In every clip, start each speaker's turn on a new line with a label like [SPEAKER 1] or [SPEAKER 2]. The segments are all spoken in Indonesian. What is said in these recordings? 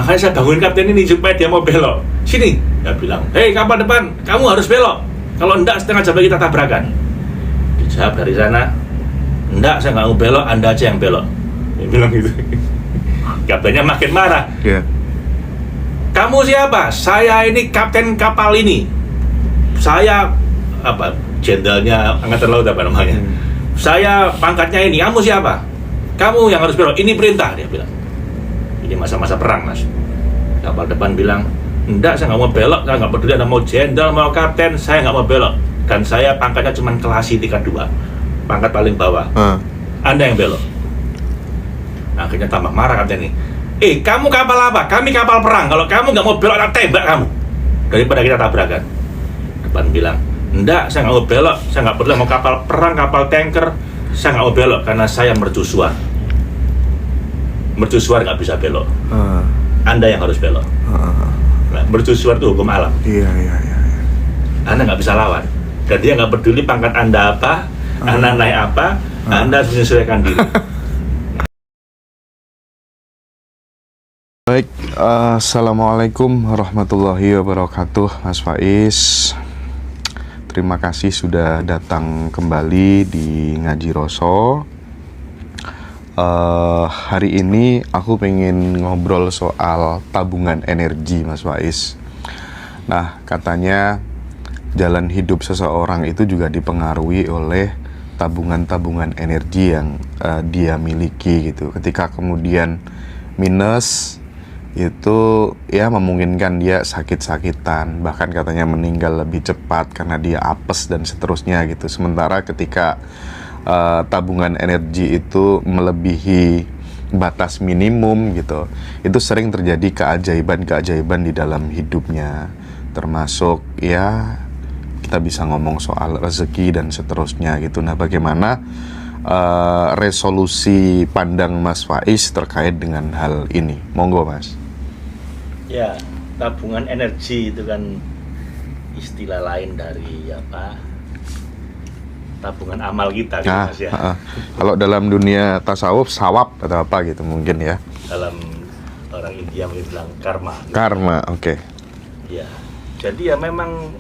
[SPEAKER 1] Makanya saya bangun kapten ini supaya dia mau belok. Sini, dia bilang, hei kapal depan, kamu harus belok. Kalau enggak setengah jam lagi kita tabrakan. Dijawab dari sana, enggak, saya nggak mau belok, Anda aja yang belok. Dia bilang gitu. Kaptennya makin marah.
[SPEAKER 2] Yeah.
[SPEAKER 1] Kamu siapa? Saya ini kapten kapal ini. Saya apa? Jenderalnya angkatan laut apa namanya? Saya pangkatnya ini. Kamu siapa? Kamu yang harus belok. Ini perintah, dia bilang. Ini masa-masa perang, Mas. Kapal depan bilang, enggak, saya nggak mau belok. Saya nggak peduli Anda mau jenderal, mau kapten. Saya nggak mau belok. Dan saya pangkatnya cuma kelasi tingkat 2, pangkat paling bawah. Anda yang belok. Akhirnya tambah marah kapten ini. Kamu kapal apa? Kami kapal perang. Kalau kamu nggak mau belok, tak tembak kamu. Daripada kita tabrakan. Depan bilang, enggak, saya nggak mau belok. Saya nggak peduli mau kapal perang, kapal tanker. Saya nggak mau belok karena saya mercusuar. Mercusuar nggak bisa belok. Anda yang harus belok. Nah, mercusuar itu hukum alam.
[SPEAKER 2] Iya.
[SPEAKER 1] Anda nggak bisa lawan. Dan dia nggak peduli pangkat Anda apa, Anda naik apa, Anda harus menyesuaikan diri.
[SPEAKER 2] Baik, assalamualaikum warahmatullahi wabarakatuh, Mas Faiz. Terima kasih sudah datang kembali di Ngaji Roso. Hari ini aku pengen ngobrol soal tabungan energi, Mas Faiz. Nah, katanya jalan hidup seseorang itu juga dipengaruhi oleh tabungan-tabungan energi yang dia miliki gitu. Ketika kemudian minus, itu ya memungkinkan dia sakit-sakitan, bahkan katanya meninggal lebih cepat karena dia apes dan seterusnya gitu. Sementara ketika tabungan energi itu melebihi batas minimum gitu, itu sering terjadi keajaiban-keajaiban di dalam hidupnya, termasuk ya kita bisa ngomong soal rezeki dan seterusnya gitu. Nah, bagaimana resolusi pandang Mas Faiz terkait dengan hal ini? Monggo, Mas.
[SPEAKER 1] Ya, tabungan energi itu kan istilah lain dari apa? Tabungan amal kita gitu, Mas ya.
[SPEAKER 2] Kalau dalam dunia tasawuf sawab atau apa gitu mungkin ya.
[SPEAKER 1] Dalam orang India mungkin bilang karma.
[SPEAKER 2] Karma, oke.
[SPEAKER 1] Ya. Jadi ya memang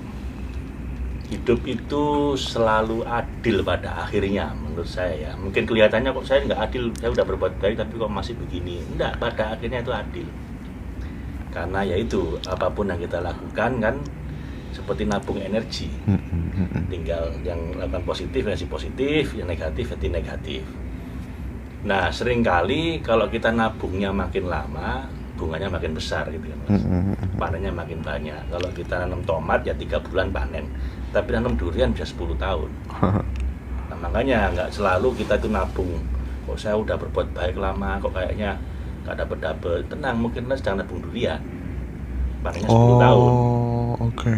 [SPEAKER 1] hidup itu selalu adil pada akhirnya menurut saya ya. Mungkin kelihatannya kok saya nggak adil, saya udah berbuat baik tapi kok masih begini. Enggak, pada akhirnya itu adil. Karena ya itu, apapun yang kita lakukan kan seperti nabung energi. Tinggal yang lakukan positif ya positif, yang negatif ya negatif. Nah, seringkali kalau kita nabungnya makin lama, bunganya makin besar gitu kan, Mas. Panennya makin banyak. Kalau kita nanam tomat ya 3 bulan panen, tapi nanam durian bisa 10 tahun. Nah, makanya nggak selalu kita itu nabung. Kok saya udah berbuat baik lama, kok kayaknya nggak dapet. Tenang, mungkin Mas jangan nabung durian, panennya 10 tahun.
[SPEAKER 2] Oke.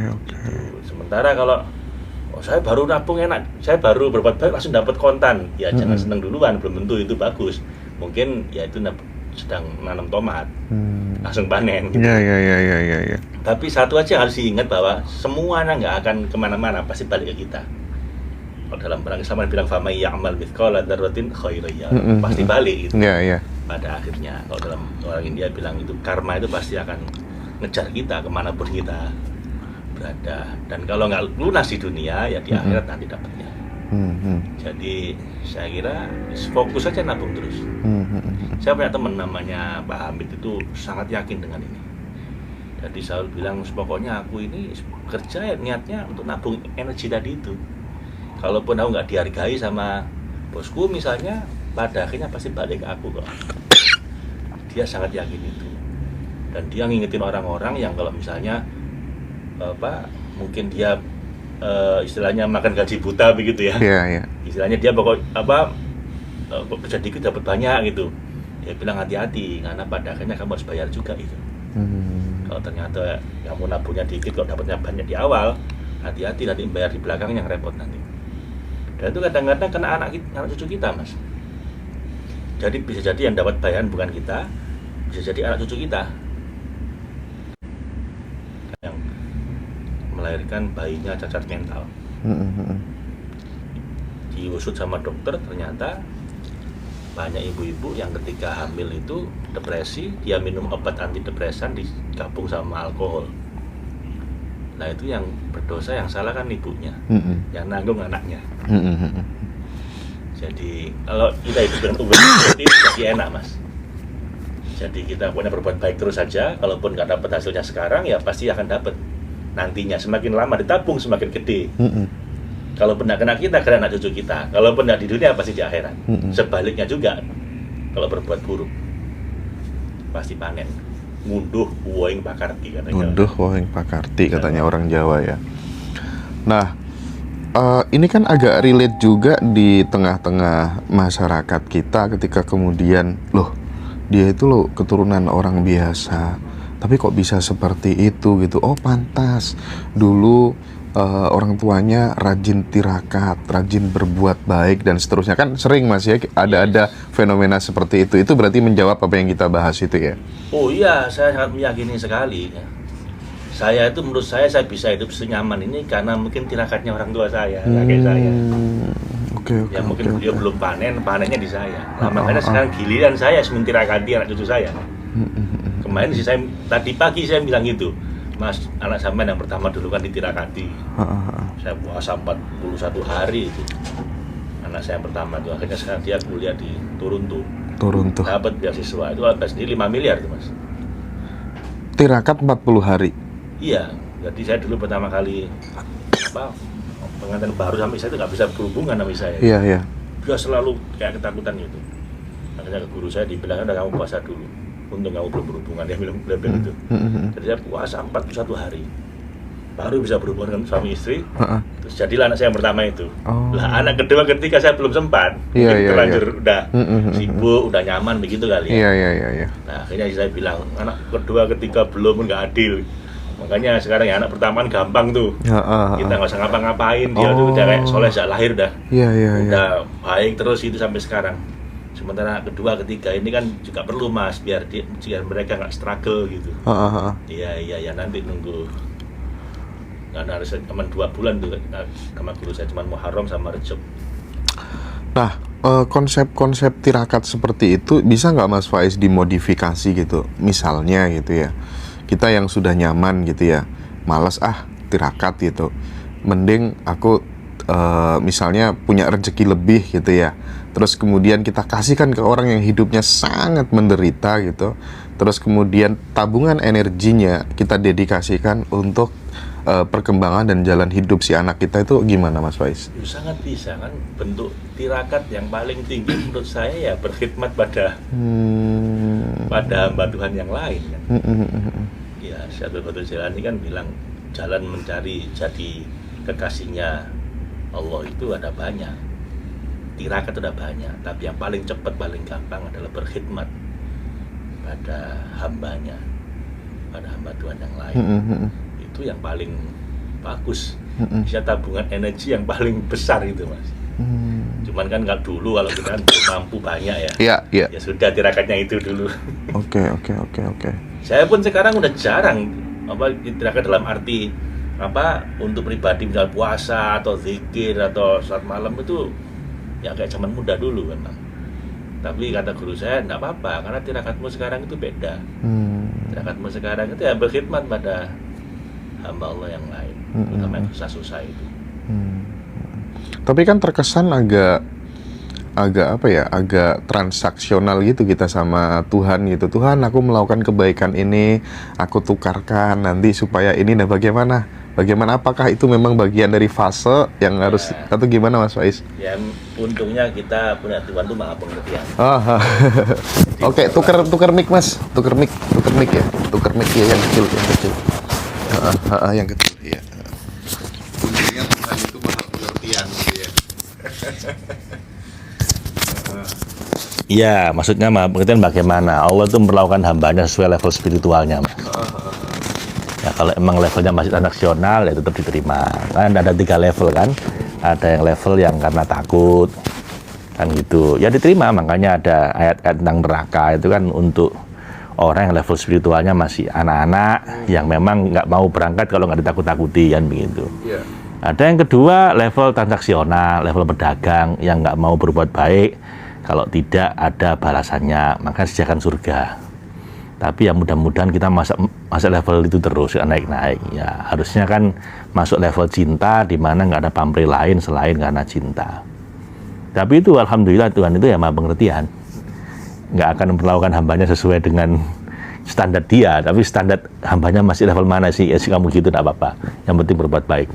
[SPEAKER 1] Sementara kalau saya baru nabung enak, saya baru berbuat baik langsung dapat kontan, ya jangan seneng duluan, belum tentu itu bagus. Mungkin ya itu sedang nanam tomat, langsung panen gitu.
[SPEAKER 2] Ya.
[SPEAKER 1] Tapi satu aja harus diingat bahwa semuanya nggak akan kemana-mana, pasti balik ke kita. Kalau dalam perang Islam bilang famay ya'mal mithqala dzarratin khairan yarah, pasti balik gitu.
[SPEAKER 2] Ya.
[SPEAKER 1] Pada akhirnya kalau dalam orang India bilang itu karma itu pasti akan ngejar kita kemanapun kita berada. Dan kalau nggak lunas di dunia ya di akhirat nanti dapatnya. Jadi saya kira fokus saja nabung terus. Saya punya teman namanya Pak Hamid itu sangat yakin dengan ini. Jadi selalu bilang pokoknya aku ini kerja ya niatnya untuk nabung energi tadi itu. Kalaupun aku nggak dihargai sama bosku misalnya, pada akhirnya pasti balik ke aku kok. Dia sangat yakin itu. Dan dia ngingetin orang-orang yang kalau misalnya mungkin dia istilahnya makan gaji buta begitu ya.
[SPEAKER 2] Iya.
[SPEAKER 1] Istilahnya dia kerja dikit dapat banyak gitu. Dia bilang hati-hati karena pada akhirnya kamu harus bayar juga itu. Kalau ternyata kamu nabungnya dikit kok dapatnya banyak di awal, hati-hati nanti bayar di belakang yang repot nanti. Dan itu kadang-kadang kena anak cucu kita, Mas. Jadi bisa jadi yang dapat bayaran bukan kita, bisa jadi anak cucu kita yang melahirkan bayinya cacat mental. Diusut sama dokter ternyata banyak ibu-ibu yang ketika hamil itu depresi, dia minum obat antidepresan digabung sama alkohol. Nah itu yang berdosa, yang salah kan ibunya, yang nanggung anaknya. Jadi kalau kita hidup dengan ubah seperti itu jadi enak mas. Jadi kita pokoknya berbuat baik terus saja. Kalaupun nggak dapat hasilnya sekarang, ya pasti akan dapat nantinya. Semakin lama ditabung semakin gede. Kalau pernah kena kita, kena anak cucu kita. Kalau pernah di dunia, pasti di akhirat. Sebaliknya juga, kalau berbuat buruk, pasti panen. Ngunduh woing pakarti katanya.
[SPEAKER 2] Ngunduh woing pakarti katanya orang Jawa ya. Nah, ini kan agak relate juga di tengah-tengah masyarakat kita ketika kemudian, loh, dia itu loh keturunan orang biasa, tapi kok bisa seperti itu gitu. Oh pantas, dulu orang tuanya rajin tirakat, rajin berbuat baik dan seterusnya, kan sering mas ya ada fenomena seperti itu. Itu berarti menjawab apa yang kita bahas itu ya? Oh
[SPEAKER 1] iya, saya sangat meyakini sekali. Saya itu menurut saya bisa hidup senyaman ini karena mungkin tirakatnya orang tua saya, kakek saya. Ya mungkin beliau belum panennya di saya. Makanya sekarang giliran saya mentirakati anak cucu saya. Kemarin sih tadi pagi saya bilang gitu. Mas, anak sampean yang pertama dulu kan ditirakati. Saya puasa 41 hari itu. Anak saya yang pertama itu, akhirnya sekarang dia kuliah di Turun tuh. Dapat beasiswa, itu habis di 5 miliar tuh mas.
[SPEAKER 2] Tirakat 40 hari?
[SPEAKER 1] Iya, jadi saya dulu pertama kali pengantin baru sampai saya itu nggak bisa berhubungan sama saya.
[SPEAKER 2] Iya.
[SPEAKER 1] Dia selalu kayak ketakutan gitu. Akhirnya ke guru saya dibilang, udah kamu puasa dulu. Untung kamu belum berhubungan, dia bilang itu. Jadi saya puasa 41 hari baru bisa berhubungan dengan suami istri. Terus jadilah anak saya yang pertama itu. Lah anak kedua ketika saya belum sempat, terlanjur udah sibuk, udah nyaman begitu kali ya.
[SPEAKER 2] Iya.
[SPEAKER 1] Nah akhirnya saya bilang, anak kedua ketika belum nggak adil. Makanya sekarang ya anak pertama kan gampang tuh. Kita nggak usah ngapa-ngapain, dia tuh udah kayak soleh sejak lahir dah. Udah baik terus itu sampai sekarang. Sementara kedua, ketiga ini kan juga perlu mas, biar mereka nggak struggle gitu. Iya nanti nunggu. Karena harus cuma 2 bulan tuh sama guru saya, cuma Muharram sama Rejab.
[SPEAKER 2] Nah, konsep-konsep tirakat seperti itu bisa nggak mas Faiz dimodifikasi gitu? Misalnya gitu ya, kita yang sudah nyaman gitu ya, malas tirakat gitu. Mending aku misalnya punya rezeki lebih gitu ya, terus kemudian kita kasihkan ke orang yang hidupnya sangat menderita gitu, terus kemudian tabungan energinya kita dedikasikan untuk perkembangan dan jalan hidup si anak kita. Itu gimana mas Faiz?
[SPEAKER 1] Sangat bisa kan, bentuk tirakat yang paling tinggi menurut saya ya berkhidmat pada hamba Tuhan yang lain kan. Ya Syaikhul Qadir Jailani kan bilang jalan mencari jadi kekasihnya Allah itu ada banyak, tirakat ada banyak, tapi yang paling cepat, paling gampang adalah berkhidmat pada hambanya, pada hamba Tuhan yang lain. Itu yang paling bagus. Bisa tabungan energi yang paling besar itu mas. Cuman kan dulu kalau kita kan belum mampu banyak ya. Ya sudah tirakatnya itu dulu.
[SPEAKER 2] Oke.
[SPEAKER 1] Saya pun sekarang udah jarang tirakat dalam arti untuk pribadi, misal puasa atau zikir atau saat malam itu ya kayak zaman muda dulu kan. Tapi kata guru saya, enggak apa-apa karena tirakatmu sekarang itu beda. Tirakatmu sekarang itu ya berkhidmat pada hamba Allah yang lain, terutama yang susah-susah itu.
[SPEAKER 2] Tapi kan terkesan agak agak transaksional gitu kita sama Tuhan gitu. Tuhan, aku melakukan kebaikan ini, aku tukarkan nanti supaya ini. Nah bagaimana apakah itu memang bagian dari fase yang harus atau gimana mas Faiz?
[SPEAKER 1] Ya untungnya kita punya Tuhan tuh maha pengertian.
[SPEAKER 2] Oke, tukar mic mas, tukar mic ya, yang kecil yang kecil ya. Untungnya Tuhan itu maha pengertian gitu ya.
[SPEAKER 1] Iya, maksudnya pengertian bagaimana Allah itu memperlakukan hambanya sesuai level spiritualnya mas. Ya kalau emang levelnya masih transaksional ya tetap diterima. Kan ada 3 level kan. Ada yang level yang karena takut kan gitu. Ya diterima, makanya ada ayat-ayat tentang neraka itu kan untuk orang yang level spiritualnya masih anak-anak yang memang nggak mau berangkat kalau nggak ditakut-takuti kan begitu. Ada yang kedua level transaksional, level pedagang yang nggak mau berbuat baik Kalau tidak ada balasannya, maka sediakan surga. Tapi ya mudah-mudahan kita masuk level itu terus, naik-naik. Ya harusnya kan masuk level cinta di mana nggak ada pamrih lain selain karena cinta. Tapi itu alhamdulillah Tuhan itu ya maha pengertian. Nggak akan memperlakukan hambanya sesuai dengan standar dia, tapi standar hambanya masih level mana sih? Ya sih kamu gitu, tidak apa-apa. Yang penting berbuat baik.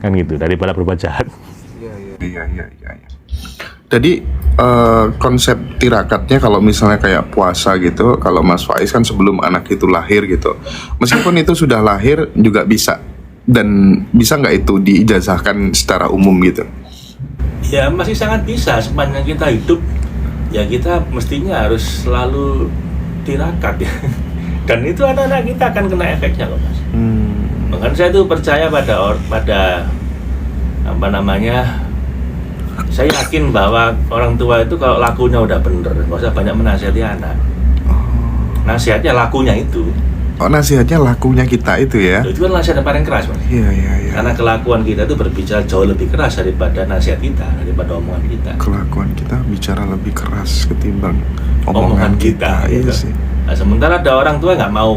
[SPEAKER 1] Kan gitu, daripada berbuat jahat.
[SPEAKER 2] Iya. Jadi konsep tirakatnya kalau misalnya kayak puasa gitu, kalau Mas Faiz kan sebelum anak itu lahir gitu, meskipun itu sudah lahir juga bisa, dan bisa nggak itu diijazahkan secara umum gitu?
[SPEAKER 1] Ya masih sangat bisa, sepanjang kita hidup ya kita mestinya harus selalu tirakat ya. Dan itu anak-anak kita akan kena efeknya loh Mas. Makanya saya tuh percaya pada apa namanya, saya yakin bahwa orang tua itu kalau lakunya udah bener, nggak usah banyak menasihati anak. Nasihatnya lakunya itu.
[SPEAKER 2] Oh, nasihatnya lakunya kita itu ya?
[SPEAKER 1] Itu kan nasihat yang paling keras Mas.
[SPEAKER 2] Iya.
[SPEAKER 1] Karena kelakuan kita itu berbicara jauh lebih keras daripada nasihat kita, daripada omongan kita.
[SPEAKER 2] Kelakuan kita bicara lebih keras ketimbang
[SPEAKER 1] omongan kita.
[SPEAKER 2] Iya
[SPEAKER 1] gitu.
[SPEAKER 2] sih.
[SPEAKER 1] Nah, sementara ada orang tua nggak mau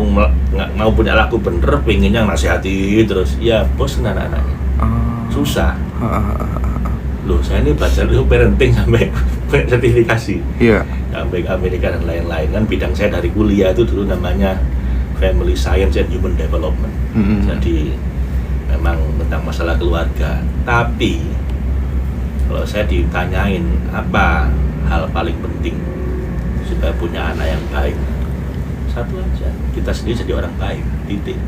[SPEAKER 1] punya laku bener, pengennya nasihati terus, ya bosan anak-anaknya. Susah. Loh, saya ini belajar itu parenting sampai sertifikasi.
[SPEAKER 2] Iya.
[SPEAKER 1] Sampai Amerika dan lain-lain kan, bidang saya dari kuliah itu dulu namanya Family Science and Human Development. Jadi memang tentang masalah keluarga. Tapi kalau saya ditanyain apa hal paling penting supaya punya anak yang baik, satu aja, kita sendiri jadi orang baik, titik.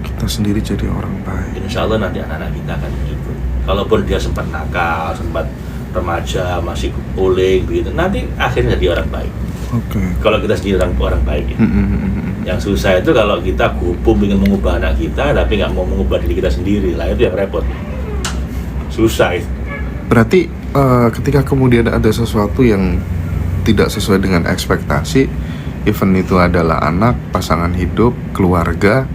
[SPEAKER 2] Kita sendiri jadi orang baik.
[SPEAKER 1] Insya Allah nanti anak-anak kita akan ikut. Kalaupun dia sempat nakal, sempat remaja, masih uling begitu, nanti akhirnya jadi orang baik.
[SPEAKER 2] Oke.
[SPEAKER 1] Kalau kita sendiri orang baik ya. Yang susah itu kalau kita gupum ingin mengubah anak kita tapi nggak mau mengubah diri kita sendiri, lah itu yang repot. Susah itu.
[SPEAKER 2] Berarti ketika kemudian ada sesuatu yang tidak sesuai dengan ekspektasi, even itu adalah anak, pasangan hidup, keluarga,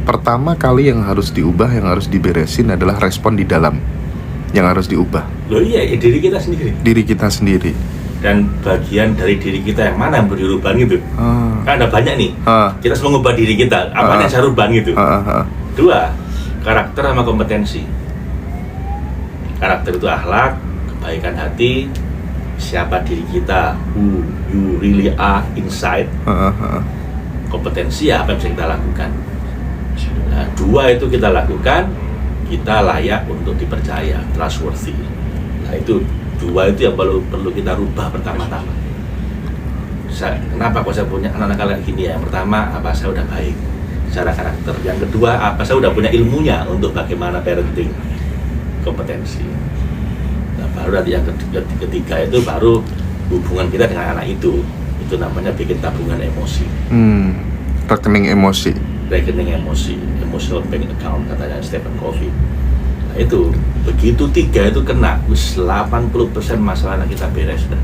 [SPEAKER 2] pertama kali yang harus diubah, yang harus diberesin adalah respon di dalam yang harus diubah.
[SPEAKER 1] Loh iya, ya diri kita sendiri.
[SPEAKER 2] Diri kita sendiri.
[SPEAKER 1] Dan bagian dari diri kita yang mana yang perlu dirubah gitu. Kan ada banyak nih. Kita harus mengubah diri kita. Apa yang saya rubah gitu. Dua, karakter sama kompetensi. Karakter itu akhlak, kebaikan hati, siapa diri kita, who you really are inside. Kompetensi ya apa yang bisa kita lakukan. Nah, dua itu kita lakukan, kita layak untuk dipercaya, trustworthy. Nah itu dua itu yang perlu kita rubah pertama-tama. Kenapa kok saya punya anak-anak kayak gini ya? Yang pertama, apa saya udah baik secara karakter. Yang kedua, apa saya udah punya ilmunya untuk bagaimana parenting, kompetensi. Nah baru nanti yang ketiga itu baru hubungan kita dengan anak itu. Itu namanya bikin tabungan emosi.
[SPEAKER 2] Rekening emosi.
[SPEAKER 1] Rekening emosi, emotional bank account katanya Stephen Covey. Nah itu, begitu tiga itu kena, 80% masalah anak kita beres dah.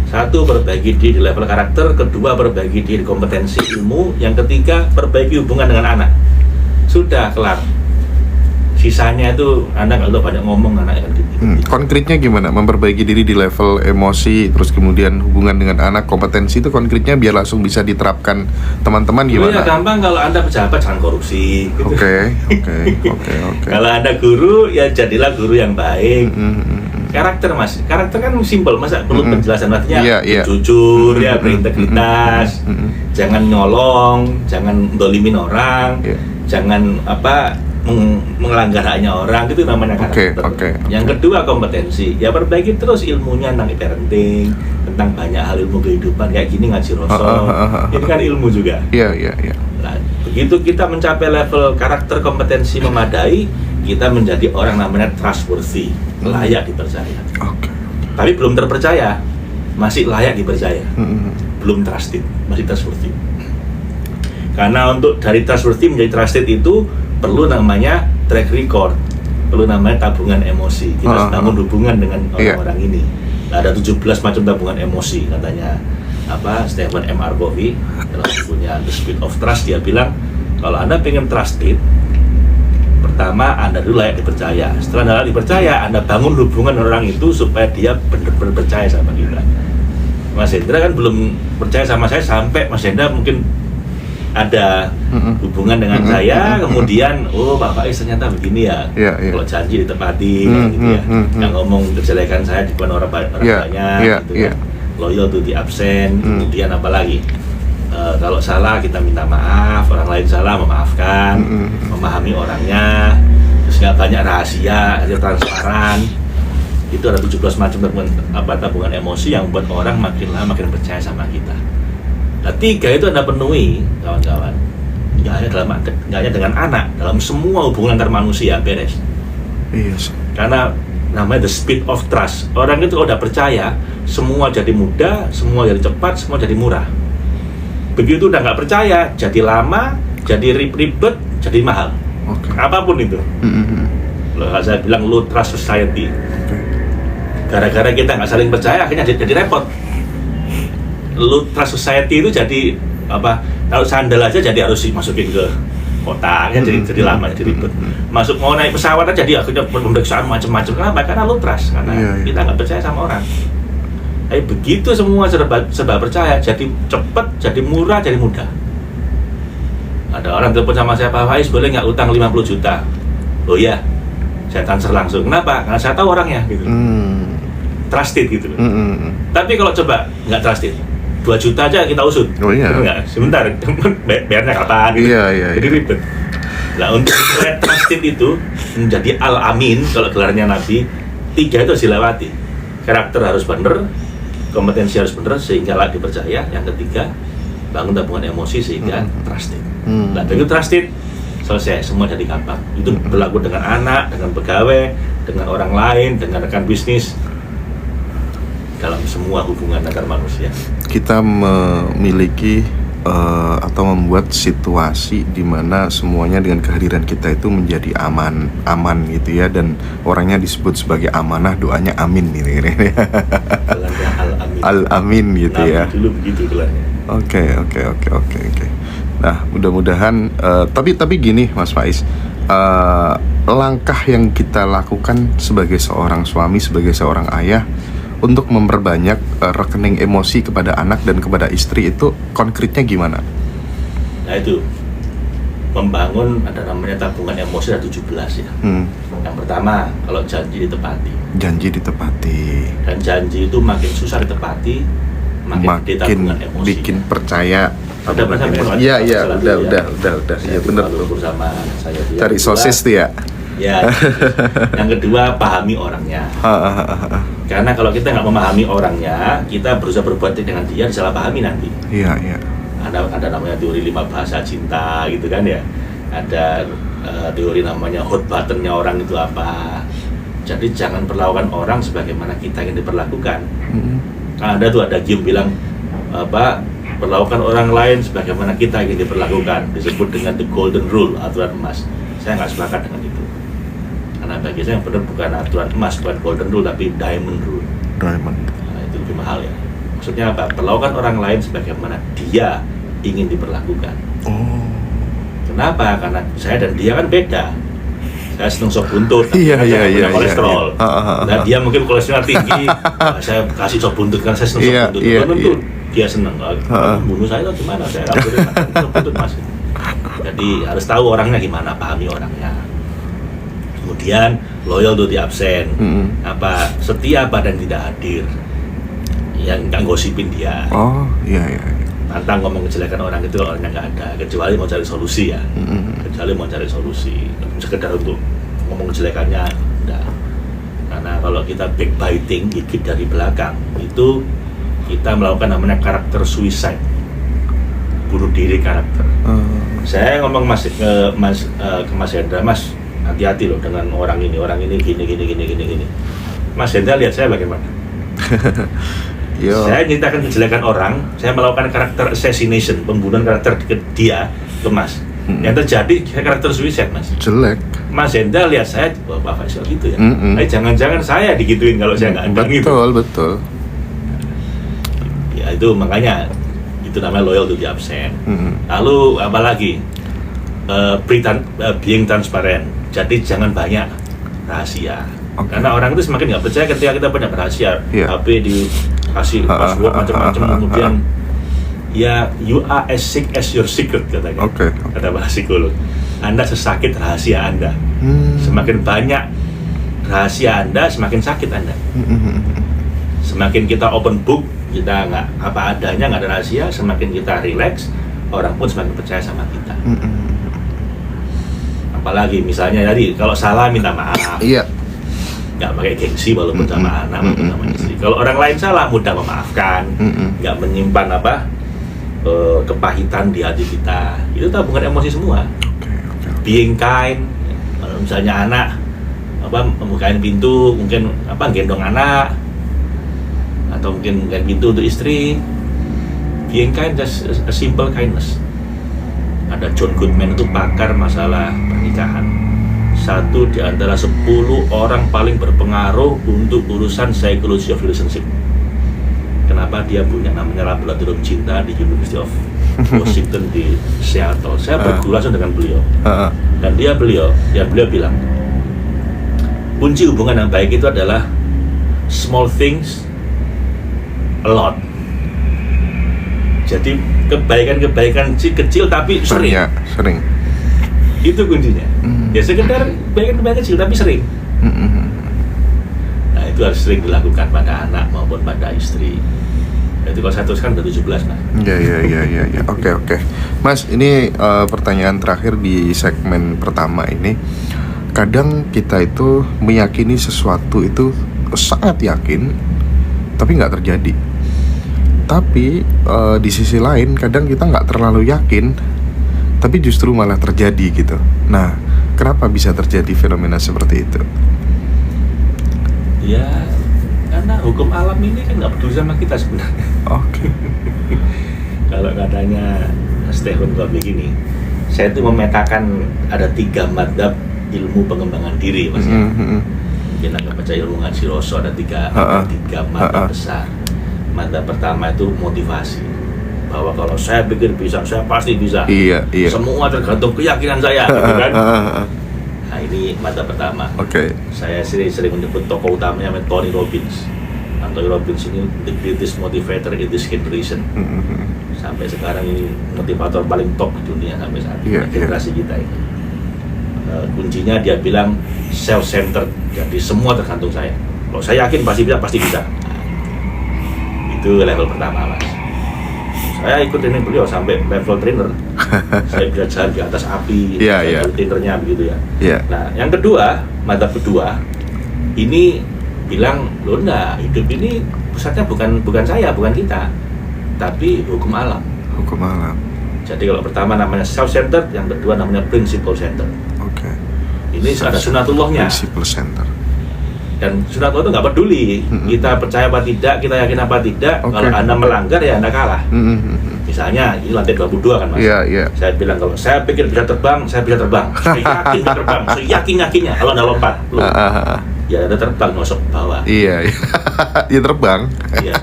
[SPEAKER 1] Satu, perbaiki diri di level karakter. Kedua, perbaiki diri kompetensi ilmu. Yang ketiga, perbaiki hubungan dengan anak. Sudah, kelar. Sisanya itu anak kalau banyak ngomong, anak akan gitu.
[SPEAKER 2] Konkretnya gimana? Memperbaiki diri di level emosi, terus kemudian hubungan dengan anak, kompetensi itu konkretnya biar langsung bisa diterapkan teman-teman gimana?
[SPEAKER 1] Ya gampang, kalau Anda pejabat jangan korupsi gitu.
[SPEAKER 2] Oke.
[SPEAKER 1] Kalau Anda guru, ya jadilah guru yang baik. Karakter Mas, karakter kan simpel, masa perlu penjelasan? Artinya jujur, ya berintegritas, jangan nyolong, jangan dolimin orang, jangan melanggar haknya orang, itu namanya karakter. Yang kedua kompetensi, ya perbaiki terus ilmunya tentang parenting, tentang banyak hal ilmu kehidupan kayak gini, ngaji Rasul, ini kan ilmu juga.
[SPEAKER 2] Iya.
[SPEAKER 1] Nah, begitu kita mencapai level karakter kompetensi memadai, kita menjadi orang namanya trustworthy, layak dipercaya. Tapi belum terpercaya, masih layak dipercaya, belum trusted, masih trustworthy. Karena untuk dari trustworthy menjadi trusted itu perlu namanya track record, perlu namanya tabungan emosi. Kita sedang hubungan dengan orang-orang ini. Nah, ada 17 macam tabungan emosi katanya Stephen M. R. Covey dalam bukunya The Speed of Trust. Dia bilang kalau Anda pengen trusted, pertama Anda dulu layak dipercaya. Setelah Anda layak dipercaya, Anda bangun hubungan orang itu supaya dia benar-benar percaya sama kita. Mas Hendra kan belum percaya sama saya sampai Mas Hendra mungkin ada hubungan dengan saya, kemudian Pak Faiz ternyata begini ya. Kalau janji ditepati gitu ya. Yang ngomong kejelekan saya di depan orang banyak gitu kan. Loyal to the absent, kemudian apa lagi? Kalau salah kita minta maaf, orang lain salah memaafkan, memahami orangnya, terus nggak banyak rahasia, transparan. Itu ada 17 macam tabungan emosi yang buat orang makin lama makin percaya sama kita. Nah 3 itu Anda penuhi, kawan-kawan. Nggak hanya dengan anak, dalam semua hubungan antar manusia beres.
[SPEAKER 2] Yes.
[SPEAKER 1] Karena namanya the speed of trust. Orang itu kalau udah percaya, semua jadi mudah, semua jadi cepat, semua jadi murah. Begitu udah nggak percaya, jadi lama, jadi ribet, jadi mahal. Apapun itu. Kalau saya bilang low trust society. Gara-gara kita nggak saling percaya, akhirnya jadi repot. Low trust society itu jadi apa? Kalau sandal aja jadi harus dimasukin ke kotak, jadi lama, jadi ribet. Mau naik pesawat aja jadi akhirnya pemeriksaan macam-macam. Kenapa? Karena low trust, karena kita nggak percaya sama orang. Tapi begitu semua serba percaya, jadi cepat, jadi murah, jadi mudah. Ada orang telepon sama saya, Pak Faiz boleh nggak utang 50 juta? Oh iya, saya transfer langsung. Kenapa? Karena saya tahu orangnya gitu. Trusted gitu. Tapi kalau coba nggak trusted, 2 juta aja kita usut.
[SPEAKER 2] Oh iya.
[SPEAKER 1] Enggak, sebentar, bayarnya kapan gitu.
[SPEAKER 2] Iya.
[SPEAKER 1] Jadi ribet. Nah untuk trusted itu menjadi al-amin, kalau gelarnya Nabi, 3 itu harus dilewati. Karakter harus benar, kompetensi harus benar sehingga layak dipercaya. Yang ketiga, bangun tabungan emosi sehingga trusted. Nah begitu trusted, selesai, semua jadi gampang. Itu berlaku dengan anak, dengan pegawai, dengan orang lain, dengan rekan bisnis, dalam semua hubungan antar manusia.
[SPEAKER 2] Kita memiliki atau membuat situasi di mana semuanya dengan kehadiran kita itu menjadi aman gitu ya, dan orangnya disebut sebagai amanah, doanya amin gitu.
[SPEAKER 1] Gelarnya al-amin.
[SPEAKER 2] Al-amin gitu
[SPEAKER 1] Nabi
[SPEAKER 2] ya.
[SPEAKER 1] Dulu begitu gelarnya.
[SPEAKER 2] Oke. Nah, mudah-mudahan tapi gini Mas Faiz, langkah yang kita lakukan sebagai seorang suami, sebagai seorang ayah untuk memperbanyak rekening emosi kepada anak dan kepada istri itu konkretnya gimana?
[SPEAKER 1] Nah itu membangun ada namanya tabungan emosi ada 17 ya. Yang pertama, kalau janji ditepati.
[SPEAKER 2] Janji ditepati.
[SPEAKER 1] Dan janji itu makin susah ditepati, makin gede tabungan emosi.
[SPEAKER 2] Bikin percaya.
[SPEAKER 1] Udah.
[SPEAKER 2] Iya, udah. Iya benar tuh.
[SPEAKER 1] Bersama saya.
[SPEAKER 2] Cari sosis tuh ya.
[SPEAKER 1] Ya. Yang kedua, pahami orangnya. Karena kalau kita nggak memahami orangnya, kita berusaha berbuat dengan dia, disalah pahami nanti.
[SPEAKER 2] Iya.
[SPEAKER 1] Ada namanya teori 5 bahasa cinta gitu kan ya. Ada teori namanya hot buttonnya orang itu apa. Jadi jangan perlakukan orang sebagaimana kita ingin diperlakukan. Ada game bilang perlakukan orang lain sebagaimana kita ingin diperlakukan, disebut dengan the golden rule, aturan emas. Saya nggak sepakat dengan itu. Karena bagi saya yang benar bukan aturan emas, bukan golden rule, tapi diamond rule. Nah, itu lebih mahal ya. Maksudnya apa? Perlakukan orang lain sebagaimana dia ingin diperlakukan. Kenapa? Karena saya dan dia kan beda. Saya seneng sop buntut,
[SPEAKER 2] iya.
[SPEAKER 1] kolesterol. Nah dia mungkin kolesterol tinggi, saya kasih sop buntut karena saya seneng sop buntut. Tentu dia seneng. Bunuh saya itu gimana? Saya raputin sop buntut mas. Jadi harus tahu orangnya gimana, pahami orangnya. Kemudian loyal to the absent, setia pada yang tidak hadir, yang nggak gosipin dia.
[SPEAKER 2] Iya.
[SPEAKER 1] Pantang ngomong kejelekan orang itu kalau orangnya nggak ada, kecuali mau cari solusi ya. Kecuali mau cari solusi, sekedar untuk ngomong kejelekannya, enggak. Karena kalau kita backbiting, gigit dari belakang, itu kita melakukan namanya karakter suicide, bunuh diri karakter. Saya ngomong ke Mas Hendra, Mas hati-hati loh dengan orang ini gini. Mas Hendra lihat saya bagaimana? Saya nyatakan kejelekan orang, saya melakukan karakter assassination, pembunuhan karakter dia ke Mas. Yang terjadi karakter suicide Mas.
[SPEAKER 2] Jelek.
[SPEAKER 1] Mas Hendra lihat saya, wah Pak Faisal gitu ya. Jangan-jangan saya digituin kalau saya nggak ada gitu.
[SPEAKER 2] Betul.
[SPEAKER 1] Ya itu makanya itu namanya loyal to the absent. Lalu apa lagi? Being transparent. Jadi jangan banyak rahasia.
[SPEAKER 2] Oke.
[SPEAKER 1] Karena orang itu semakin nggak percaya ketika kita banyak rahasia.
[SPEAKER 2] Iya.
[SPEAKER 1] HP dikasih password macam-macam, kemudian ya you are as sick as your secret katanya.
[SPEAKER 2] Oke.
[SPEAKER 1] Kata para psikolog. Anda sesakit rahasia Anda. Semakin banyak rahasia Anda, semakin sakit Anda. Semakin kita open book, kita nggak apa adanya, nggak ada rahasia, semakin kita relax, orang pun semakin percaya sama kita. Apalagi misalnya tadi, kalau salah minta maaf.
[SPEAKER 2] Iya.
[SPEAKER 1] Nggak pakai gengsi walaupun sama anak, walaupun sama istri. Kalau orang lain salah, mudah memaafkan. Nggak menyimpan kepahitan di hati kita. Itu tabungan emosi semua. Being kind, kalau misalnya anak membukain pintu, mungkin gendong anak, atau mungkin bukain pintu untuk istri. Being kind, just a simple kindness. Ada John Goodman itu pakar masalah pernikahan. 1 di antara 10 orang paling berpengaruh untuk urusan psychology of relationship. Kenapa dia punya namanya laboratorium cinta di University of Washington di Seattle. Saya berguru langsung dengan beliau. Dan beliau bilang, kunci hubungan yang baik itu adalah small things a lot. Jadi kebaikan-kebaikan kecil tapi sering.
[SPEAKER 2] Sering.
[SPEAKER 1] Itu kuncinya. Ya sekedar kebaikan-kebaikan kecil tapi sering. Nah itu harus sering dilakukan pada anak maupun pada istri. Itu kalau 100 kan udah 17 Mas.
[SPEAKER 2] Ya. Oke. Mas, ini pertanyaan terakhir di segmen pertama ini. Kadang kita itu meyakini sesuatu itu sangat yakin, tapi nggak terjadi. Tapi di sisi lain kadang kita nggak terlalu yakin, tapi justru malah terjadi gitu. Nah, kenapa bisa terjadi fenomena seperti itu?
[SPEAKER 1] Ya, karena hukum alam ini kan nggak peduli sama kita sebenarnya.
[SPEAKER 2] Oke.
[SPEAKER 1] Kalau katanya Stephen Covey gini, saya itu memetakan ada 3 madzhab ilmu pengembangan diri, Mas. Mungkin agak baca ilmu ngaji Rosso ada tiga madzhab besar. Madzhab pertama itu motivasi, bahwa kalau saya pikir bisa, saya pasti bisa.
[SPEAKER 2] Iya.
[SPEAKER 1] Semua tergantung keyakinan saya, gitu kan? Nah ini madzhab pertama.
[SPEAKER 2] Oke.
[SPEAKER 1] Saya sering menyebut tokoh utamanya Tony Robbins. Tony Robbins ini the greatest motivator in this generation. Sampai sekarang ini motivator paling top di dunia sampai saat ini, generasi kita ini. Kuncinya dia bilang self-centered, jadi semua tergantung saya. Kalau saya yakin pasti bisa. Itu level pertama, Mas. Saya ikut training beliau sampai level trainer. Saya bisa jalan di atas api, trainernya begitu ya. Nah, yang kedua, madzhab kedua, ini bilang, loh enggak, hidup ini pusatnya bukan saya, bukan kita, tapi hukum alam.
[SPEAKER 2] Hukum alam.
[SPEAKER 1] Jadi kalau pertama namanya self-centered, yang kedua namanya principle-centered.
[SPEAKER 2] Oke.
[SPEAKER 1] Ini ada sunatullahnya.
[SPEAKER 2] Principle-centered.
[SPEAKER 1] Dan sunatullah itu nggak peduli kita percaya apa tidak, kita yakin apa tidak. Kalau Anda melanggar ya Anda kalah. Misalnya ini lantai 22 kan Mas.
[SPEAKER 2] Iya.
[SPEAKER 1] Saya bilang kalau saya pikir bisa terbang, saya bisa terbang. Saya yakin bisa terbang, saya yakin-yakinnya. Kalau Anda lompat, ya Anda terbang masuk ke bawah.
[SPEAKER 2] Iya. Ya terbang.
[SPEAKER 1] Iya,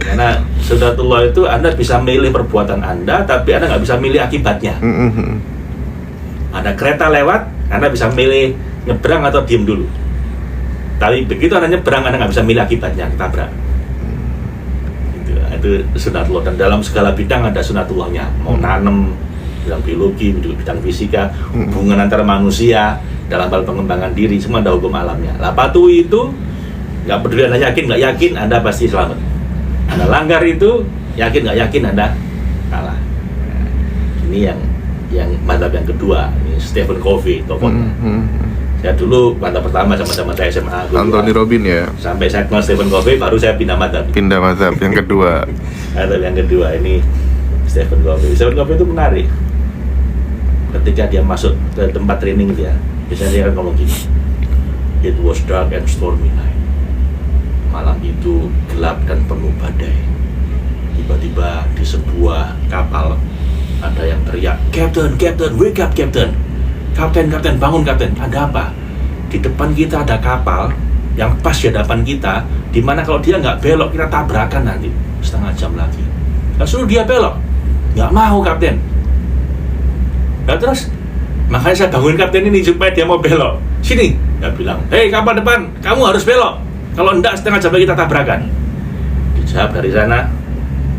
[SPEAKER 1] karena sunatullah itu Anda bisa milih perbuatan Anda, tapi Anda nggak bisa milih akibatnya. Ada kereta lewat, Anda bisa milih nyebrang atau diem dulu. Tapi begitu Anda nyebrang, Anda nggak bisa milih akibatnya, ketabrak. Itu sunatullah. Dan dalam segala bidang ada sunatullahnya. Mau nanam, bidang biologi, bidang fisika, hubungan antara manusia, dalam hal pengembangan diri, semua ada hukum alamnya. Lah patuh itu, nggak peduli Anda yakin nggak yakin, Anda pasti selamat. Anda langgar itu, yakin nggak yakin, Anda kalah. Nah, ini yang madzhab yang kedua. Ini Stephen Covey tokohnya. Saya dulu madzhab pertama sama saya SMA.
[SPEAKER 2] Tony Robbins ya.
[SPEAKER 1] Sampai saya kenal Stephen Covey, baru saya pindah madzhab.
[SPEAKER 2] Yang kedua.
[SPEAKER 1] Madzhab yang kedua ini Stephen Covey. Stephen Covey itu menarik. Ketika dia masuk ke tempat training dia, biasanya dia kan ngomong gini, it was dark and stormy night. Malam itu gelap dan penuh badai. Tiba-tiba di sebuah kapal ada yang teriak, Captain, wake up, Captain. Kapten, bangun Kapten. Ada apa? Di depan kita ada kapal yang pas di hadapan kita, dimana kalau dia nggak belok kita tabrakan nanti setengah jam lagi. Nah, suruh dia belok, nggak mau Kapten. Nah terus Makanya saya bangun kapten ini supaya dia mau belok. Sini, dia bilang, hei kapal depan, kamu harus belok. Kalau enggak setengah jam lagi kita tabrakan. Dijawab dari sana,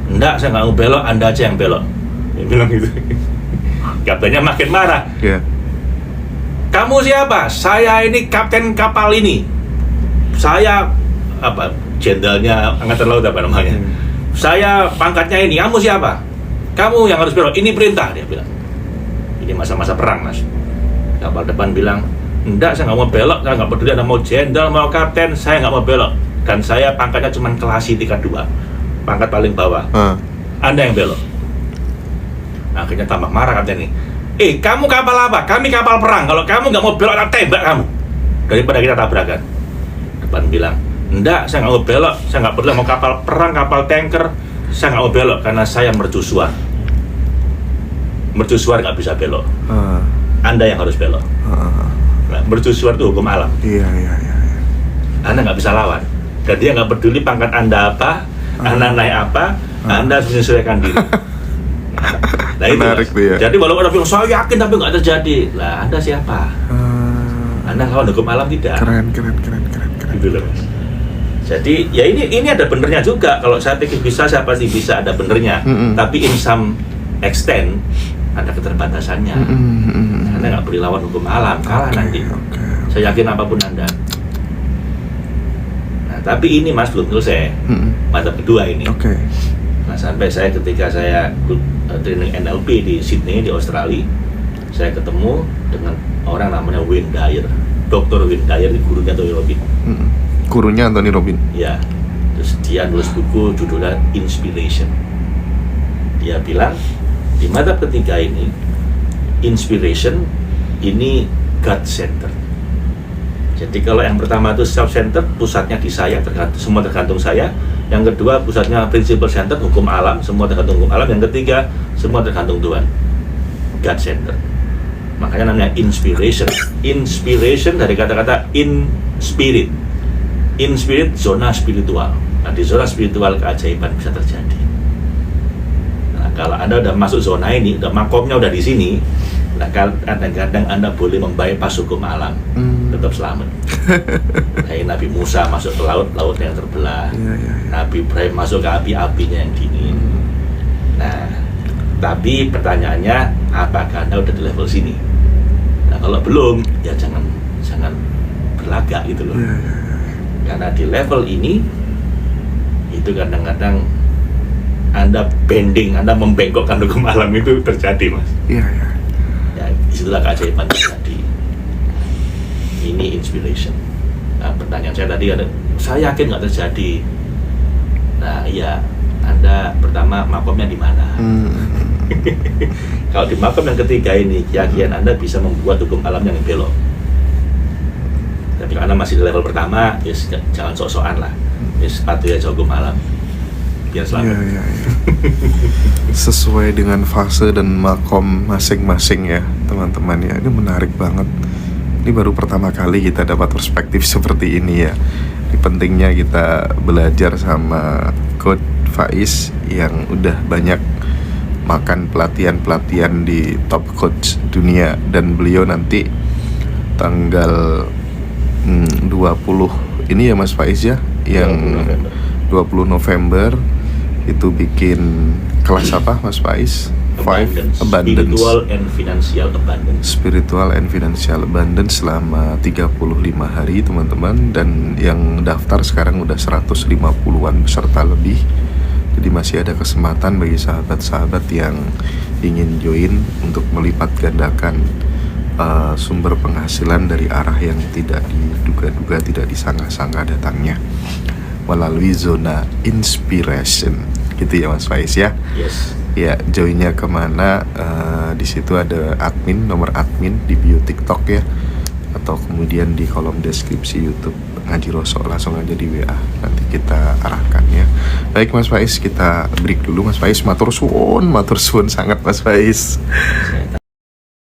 [SPEAKER 1] enggak, saya nggak mau belok, Anda aja yang belok. Dia bilang gitu. Kaptennya makin marah.
[SPEAKER 2] Yeah.
[SPEAKER 1] Kamu siapa? Saya ini kapten kapal ini. Saya apa? Jenderalnya angkatan laut apa namanya? Saya pangkatnya ini. Kamu siapa? Kamu yang harus belok. Ini perintah, dia bilang. Ini masa-masa perang, Mas. Kapal depan bilang, enggak, saya nggak mau belok. Saya nggak peduli Anda mau jenderal, mau kapten. Saya nggak mau belok. Dan saya pangkatnya cuma kelasi tingkat 2, pangkat paling bawah. Anda yang belok. Akhirnya tambah marah kapten ini. Kamu kapal apa? Kami kapal perang. Kalau kamu nggak mau belok, tak tembak kamu. Daripada kita tabrakan. Depan bilang, enggak, saya nggak mau belok. Saya nggak peduli mau kapal perang, kapal tanker. Saya nggak mau belok karena saya mercusuar. Mercusuar nggak bisa belok. Anda yang harus belok. Nah, mercusuar itu hukum alam.
[SPEAKER 2] Iya.
[SPEAKER 1] Anda nggak bisa lawan. Dan dia nggak peduli pangkat Anda apa, Anda naik apa, Anda harus menyesuaikan diri. Nah, itu
[SPEAKER 2] menarik tuh ya.
[SPEAKER 1] Jadi walaupun ada bilang, saya yakin tapi nggak terjadi. Lah, Anda siapa? Anda kawan hukum alam tidak?
[SPEAKER 2] Keren.
[SPEAKER 1] Gitu loh, Mas. Jadi ya ini ada benernya juga. Kalau saya pikir bisa, saya pasti bisa, ada benernya. Tapi in some extent ada keterbatasannya. Anda nggak boleh lawan hukum alam, kalah nanti. Saya yakin apapun Anda. Nah, tapi ini Mas belum selesai. Mata kedua ini. Nah, sampai ketika saya training NLP di Sydney di Australia, saya ketemu dengan orang namanya Wayne Dyer. Dr. Wayne Dyer ini gurunya Tony Robbins.
[SPEAKER 2] Gurunya Anthony Robbins.
[SPEAKER 1] Ya. Terus dia nulis buku judulnya Inspiration. Dia bilang di madhab ketiga ini, inspiration ini God centered. Jadi kalau yang pertama itu self centered, pusatnya di saya, semua tergantung saya. Yang kedua, pusatnya principle centered, hukum alam, semua tergantung hukum alam. Yang ketiga, semua tergantung Tuhan, God centered. Makanya namanya inspiration. Inspiration dari kata-kata in spirit. In spirit, zona spiritual. Nah, di zona spiritual keajaiban bisa terjadi. Nah, kalau Anda udah masuk zona ini, udah makomnya udah di sini, nah, kadang-kadang Anda boleh membypass hukum alam, tetap selamat. Kayak Nabi Musa masuk ke laut, lautnya yang terbelah. Nabi Ibrahim masuk ke api-apinya yang dingin. Nah, tapi pertanyaannya, apakah Anda udah di level sini? Nah, kalau belum, ya jangan berlagak gitu loh. Karena di level ini, itu kadang-kadang Anda bending, Anda membengkokkan hukum alam itu terjadi, Mas. Ya, disitulah keajaiban terjadi. Ini inspiration. Nah, pertanyaan saya tadi ada, saya yakin nggak terjadi. Nah, iya, Anda pertama makomnya di mana? Kalau di makom yang ketiga ini, keyakinan Anda bisa membuat hukum alam yang belok. Tapi kalau Anda masih di level pertama, yes, jangan sok-sokan lah. Yes, patuhi aja hukum alam. Biar selamat.
[SPEAKER 2] Sesuai dengan fase dan makom masing-masing ya, teman-teman ya. Ini menarik banget. Ini baru pertama kali kita dapat perspektif seperti ini ya. Ini pentingnya kita belajar sama Coach Faiz yang udah banyak makan pelatihan-pelatihan di top coach dunia. Dan beliau nanti tanggal 20 ini ya Mas Faiz ya, yang 20 November itu bikin kelas apa Mas Faiz? Abundance.
[SPEAKER 1] Spiritual and Financial Abundance.
[SPEAKER 2] Spiritual and Financial Abundance selama 35 hari teman-teman. Dan yang daftar sekarang udah 150-an peserta lebih. Jadi masih ada kesempatan bagi sahabat-sahabat yang ingin join untuk melipat gandakan sumber penghasilan dari arah yang tidak diduga-duga, tidak disangka-sangka datangnya melalui zona inspiration. Gitu ya Mas Faiz ya.
[SPEAKER 1] Yes.
[SPEAKER 2] Ya, joinnya kemana? Di situ ada admin, nomor admin di bio TikTok ya, atau kemudian di kolom deskripsi YouTube Ngaji Rosok, langsung aja di WA, nanti kita arahkan ya. Baik Mas Faiz, kita break dulu Mas Faiz. Matur suwun sangat Mas Faiz.